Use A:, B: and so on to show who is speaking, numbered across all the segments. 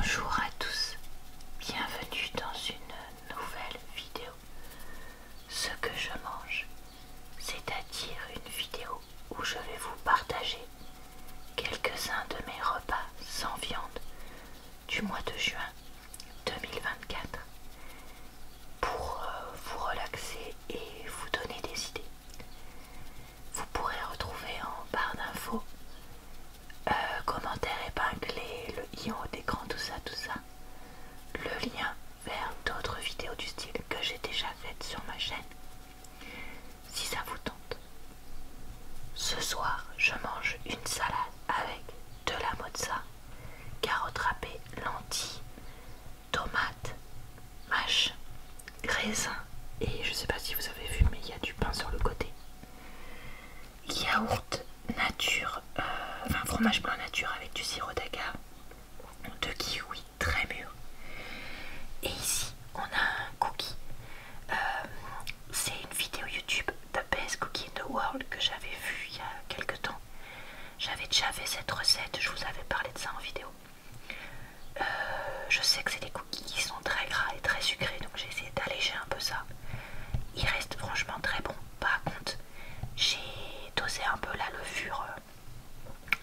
A: Bonjour à tous, bienvenue dans une nouvelle vidéo. Ce que je mange, c'est-à-dire une vidéo où je vais vous partager quelques-uns de mes repas sans viande du mois de juin 2024 pour vous relaxer et vous donner des idées. Vous pourrez retrouver en barre d'infos commentaires épinglés, le i en haut d'écran, tout ça, le lien vers d'autres vidéos du style que j'ai déjà faites sur ma chaîne, si ça vous tente. Ce soir, je mange une salade avec de la mozza, carottes râpées, lentilles, tomates, mâche, raisin et je sais pas si vous avez vu, mais il y a du pain sur le côté. Yaourt nature, fromage blanc nature avec du sirop d'agave, de kiwi très mûr. Et ici, on a un cookie. C'est une vidéo YouTube The Best Cookie in the World que j'avais vue il y a quelques temps. J'avais déjà fait cette recette, je vous avais parlé de ça en vidéo. Je sais que c'est des cookies qui sont très gras et très sucrés, donc j'ai essayé d'alléger un peu ça. Il reste franchement très bon. Par contre, j'ai dosé un peu la levure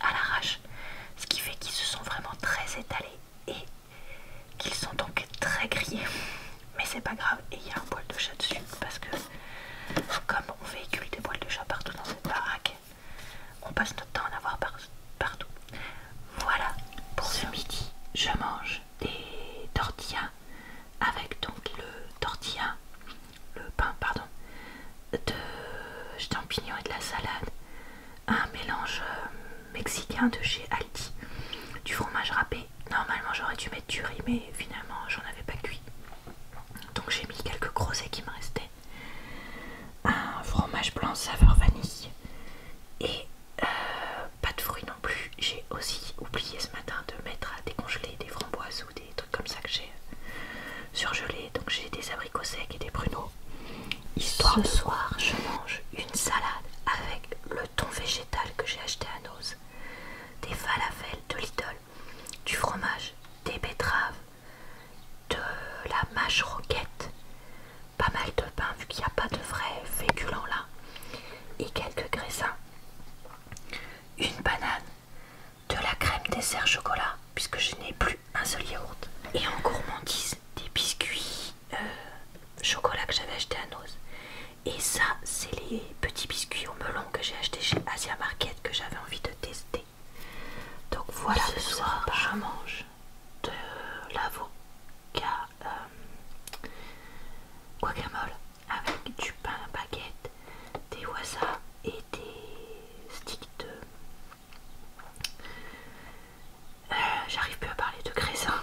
A: à l'arrache, ce qui fait qu'ils se sont vraiment très étalés et qu'ils sont donc très grillés. Mais c'est pas grave, et il y a un poil de chat dessus parce que comme on véhicule des poils de chat partout dans cette baraque, on passe notre temps à en avoir partout. Voilà, pour ce midi, je mange des tortillas avec donc le pain de champignons et de la salade, un mélange mexicain de chez Aldi, du fromage râpé. Normalement j'aurais dû mettre du riz, mais finalement j'en avais pas cuit, donc j'ai mis quelques groseilles qui me restaient, un fromage blanc saveur vanille et pas de fruits non plus. J'ai aussi oublié ce matin de mettre à décongeler des framboises ou des trucs comme ça que j'ai surgelés, donc j'ai des abricots secs et des pruneaux. Ce soir, je mange une salade avec le thon végétal que j'ai acheté à Noz, des falafels de Lidl, du fromage, des betteraves, de la mâche roquette, pas mal de pain vu qu'il n'y a pas de vrais féculents là, et quelques graissins, une banane, de la crème dessert chocolat puisque je n'ai plus un seul yaourt, et en gourmandise des biscuits chocolat que j'avais acheté à Noz. Et ça, c'est les petits biscuits au melon que j'ai acheté chez Asia Market que j'avais envie de tester. Donc voilà, ce soir, je mange de l'avocat guacamole avec du pain baguette, des wasabi et des sticks de... j'arrive plus à parler de graissins.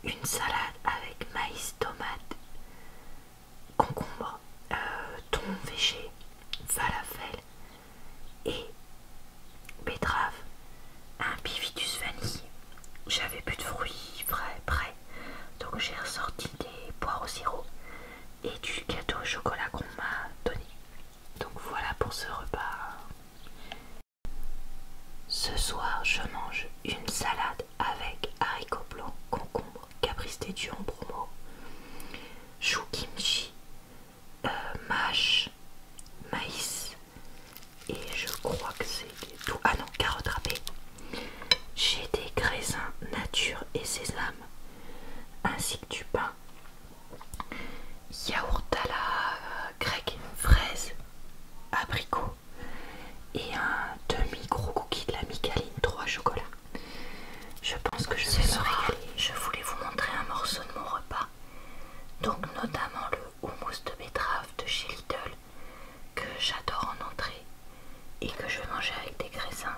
A: Une salade avec maïs, tomate, concombre, thon végé, falafel et betterave, un bivitus vanille. J'avais plus de fruits frais prêts, donc j'ai ressorti des poires au sirop et du gâteau au chocolat qu'on m'a donné. Donc voilà pour ce repas. Ce soir, je mange une salade avec haricots blancs, concombre, caprese des dieux en promo, chou kimchi, mâche, maïs et je crois que c'est tout. Ah non, carottes râpées. J'ai des graisins nature et sésame ainsi que du pain, yaourt à la grecque, fraise, abricot et un demi-gros cookie de la Micaline 3 chocolat. Je pense que je vais me régaler. Je voulais vous montrer un morceau de mon repas, donc notamment le houmous de betterave de chez Lidl que j'adore en entrée et que je vais manger avec des graissins.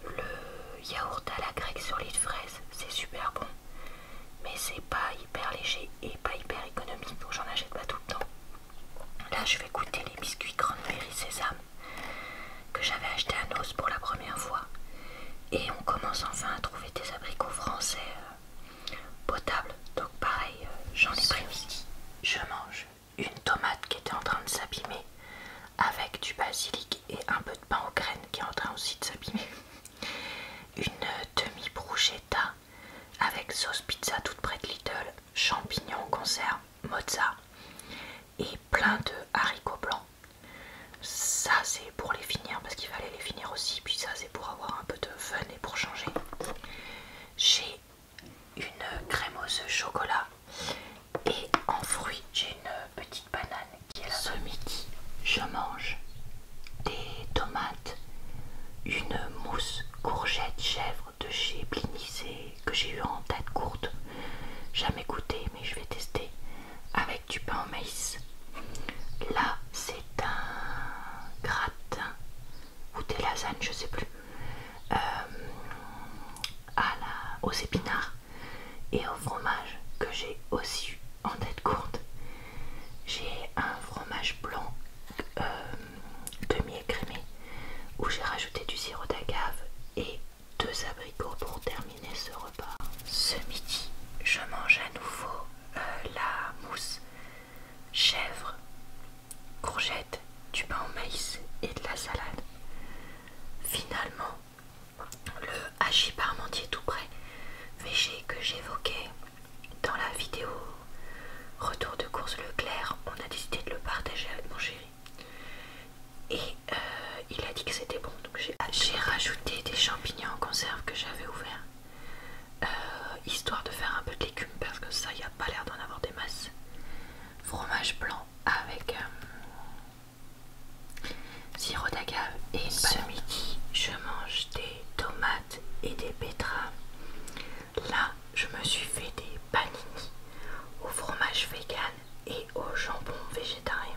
A: Le yaourt à la grecque sur lit de fraise, c'est super bon, mais c'est pas hyper léger et pas hyper économique, donc j'en achète pas tout le temps. Là je vais goûter les biscuits cranberry sésame que j'avais acheté à Noz pour la première fois, et on commence enfin à trouver des abricots français potables, donc pareil, j'en ai pris aussi. Je mange une tomate qui était en train de s'abîmer avec du basilic et un peu de pain aux graines qui est en train aussi de s'abîmer, une demi sauces pizza toutes près de Lidl, champignons en conserve, mozza et plein de haricots blancs. Ça c'est pour les finir parce qu'il fallait les finir aussi, puis ça c'est pour avoir un peu de fun et pour changer. J'ai une crème aux œufs chocolat et en fruits j'ai une petite banane qui est là. Ce midi je mange des tomates, une mousse courgette chèvre de chez Blinis que j'ai eu en tête courte, jamais goûté mais je vais tester, avec du pain au maïs. Là c'est un gratin ou des lasagnes, je sais plus, aux épinards et au fromage que j'ai aussi eu en tête courte. J'ai un fromage blanc demi-écrémé où j'ai rajouté du sirop d'agave et 2 abricots pour terminer ce repas. Ce midi, je mange à nouveau la mousse chèvre, courgette, du pain au maïs et de la salade. Finalement, le hachis parmentier tout prêt, végé que j'évoquais dans la vidéo retour de course Leclerc, on a décidé de le partager avec mon chéri. Et il a dit que c'était bon, donc j'ai rajouté des champignons en conserve que j'avais ouverts, histoire de faire un peu de légumes parce que ça, il n'y a pas l'air d'en avoir des masses. Fromage blanc avec sirop d'agave et une banane. Ce midi, je mange des tomates et des betteraves. Là, je me suis fait des panini au fromage vegan et au jambon végétarien.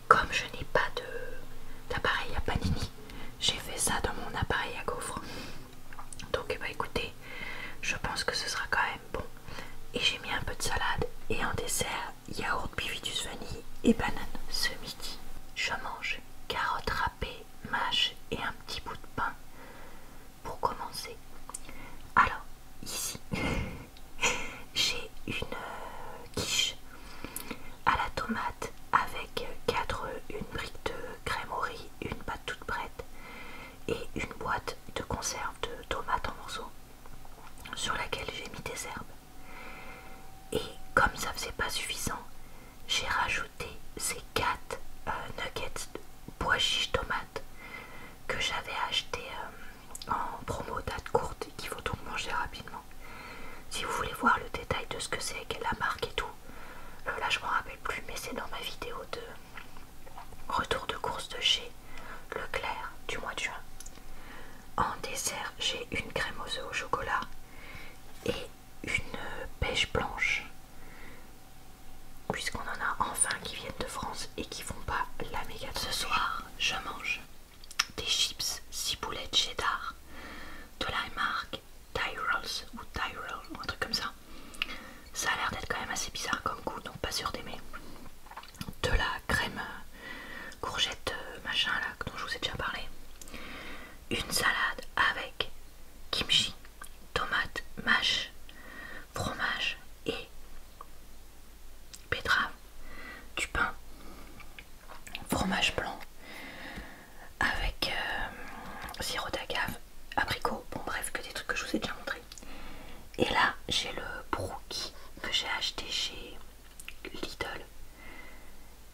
A: Comme je n'ai pas d'appareil à panini, j'ai fait ça dans mon appareil à gaufres. Donc bah écoutez, je pense que ce sera quand même bon. Et j'ai mis un peu de salade et en dessert, yaourt bivitus vanille et banane. Ce midi, je mange carottes râpées, mâche et un petit bout de pain pour commencer. Alors, ici, j'ai une quiche à la tomate avec une brique de crème au riz, une pâte toute prête et une boîte de conserve de tomates en morceaux sur laquelle j'ai mis des herbes. Et comme ça faisait pas suffisant, j'ai rajouté ces 4 nuggets de pois chiches tomates que j'avais acheté en promo date courte et qu'il faut donc manger rapidement. Si vous voulez voir le détail de ce que c'est, la marque et tout, là je m'en rappelle plus, mais c'est dans ma vidéo de retour de course de chez Leclerc du mois de juin. En dessert, j'ai une crème aux œufs au chocolat et une pêche blanche, puisqu'on en a enfin qui viennent de France et qui font pas la méga. Ce soir, je mange des chips ciboulette cheddar de la marque Tyrells ou Tyrell, un truc comme ça. Ça a l'air d'être quand même assez bizarre comme goût, donc pas sûr d'aimer. De la crème courgette machin là dont je vous ai déjà parlé. Une salade avec kimchi, tomate, mâche, fromage et betterave, du pain, fromage blanc avec sirop d'agave, abricot, bon bref, que des trucs que je vous ai déjà montré. Et là j'ai le brookie que j'ai acheté chez Lidl.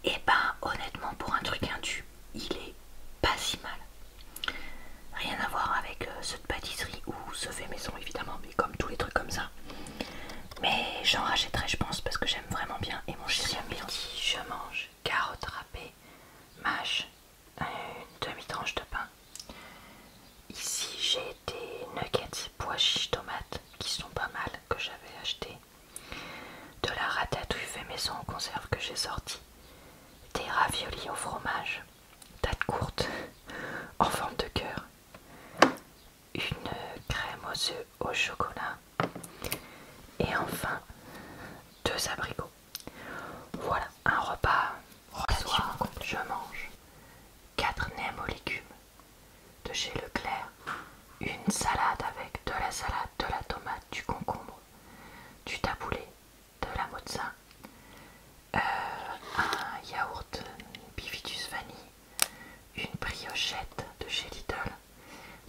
A: Et ben honnêtement, pour un truc indu, il est pas si mal. Rien à voir avec ceux de pâtisserie ou ceux fait maison évidemment, mais comme tous les trucs comme ça. Mais j'en rachèterai je pense parce que j'aime vraiment bien et mon chéri aime bien. Je mange carottes râpées, mâche, une demi-tranche de pain. Ici j'ai des nuggets pois chiches tomates qui sont pas mal, que j'avais acheté. De la ratatouille fait maison en conserve que j'ai sorti. Des raviolis au fromage, date courte, en forme de cœur. Une crème aux œufs au chocolat. Et enfin, 2 abricots. Voilà, un repas. Ce soir, je mange 4 nems aux légumes de chez Leclerc. Une salade avec de la salade, de la tomate, du concombre, du taboulé, de la mozza, un yaourt bivitus vanille, une briochette de chez Lidl,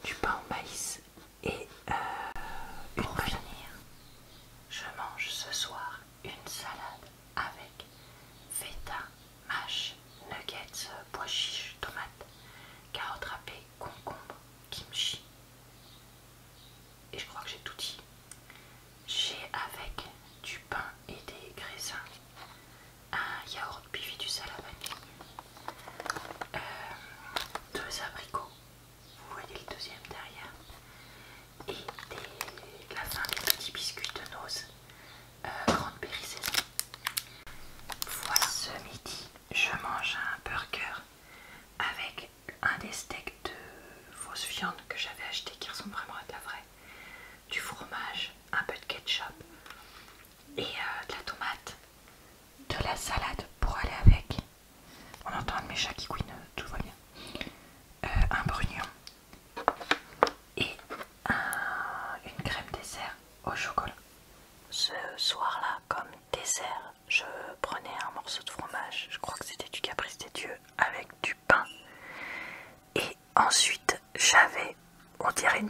A: du pain au maïs et une finir,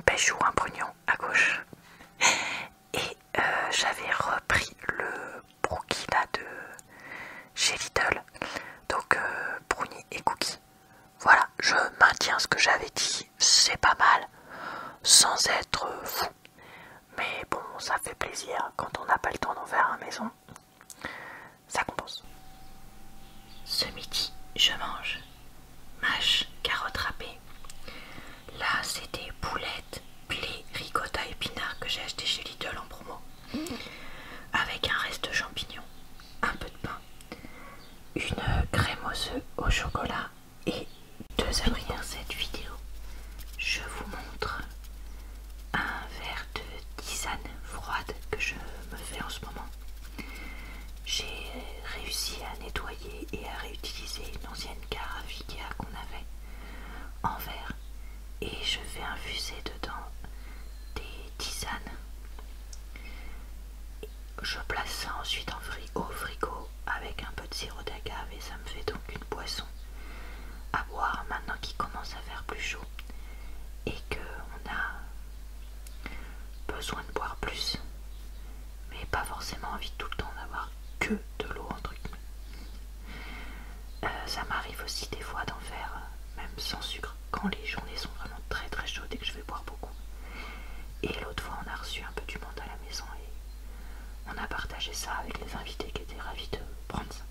A: beige ou un brugnon à gauche. Et j'avais repris le brookie là de chez Lidl, donc brownie et cookie. Voilà, je maintiens ce que j'avais dit, c'est pas mal, sans être fou. Mais bon, ça fait plaisir quand on n'a pas le temps d'en faire à la maison, ça compense. Ce midi, je mange mâche, carottes râpées. Là, c'est des boulettes, blé, ricotta, épinards que j'ai acheté chez Lidl en promo. Avec un reste de champignons, un peu de pain, une crème aux œufs au chocolat et 2 abricots. Pour cette vidéo, je vous montre un verre de tisane froide que je me fais en ce moment. J'ai réussi à nettoyer et à réutiliser une ancienne carafe Ikea qu'on avait en verre et je vais infuser dedans des tisanes. Je place ça ensuite au frigo avec un peu de sirop d'agave et ça me fait donc une boisson à boire maintenant qu'il commence à faire plus chaud et qu'on a besoin de boire plus, mais pas forcément envie tout le temps d'avoir que de l'eau entre guillemets. Ça m'arrive aussi des fois d'en faire même sans sucre quand les journées sont vraiment très très chaudes et que je vais boire beaucoup. Et l'autre fois on a reçu un peu du monde à la maison et on a partagé ça avec les invités qui étaient ravis de prendre ça.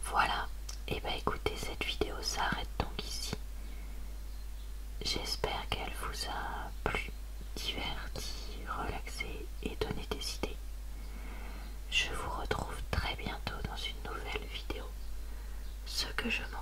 A: Voilà, et bah écoutez, cette vidéo s'arrête donc ici. J'espère qu'elle vous a plu, diverti, relaxé et donné des idées. Je vous retrouve très bientôt dans une nouvelle vidéo. Ce que je mange.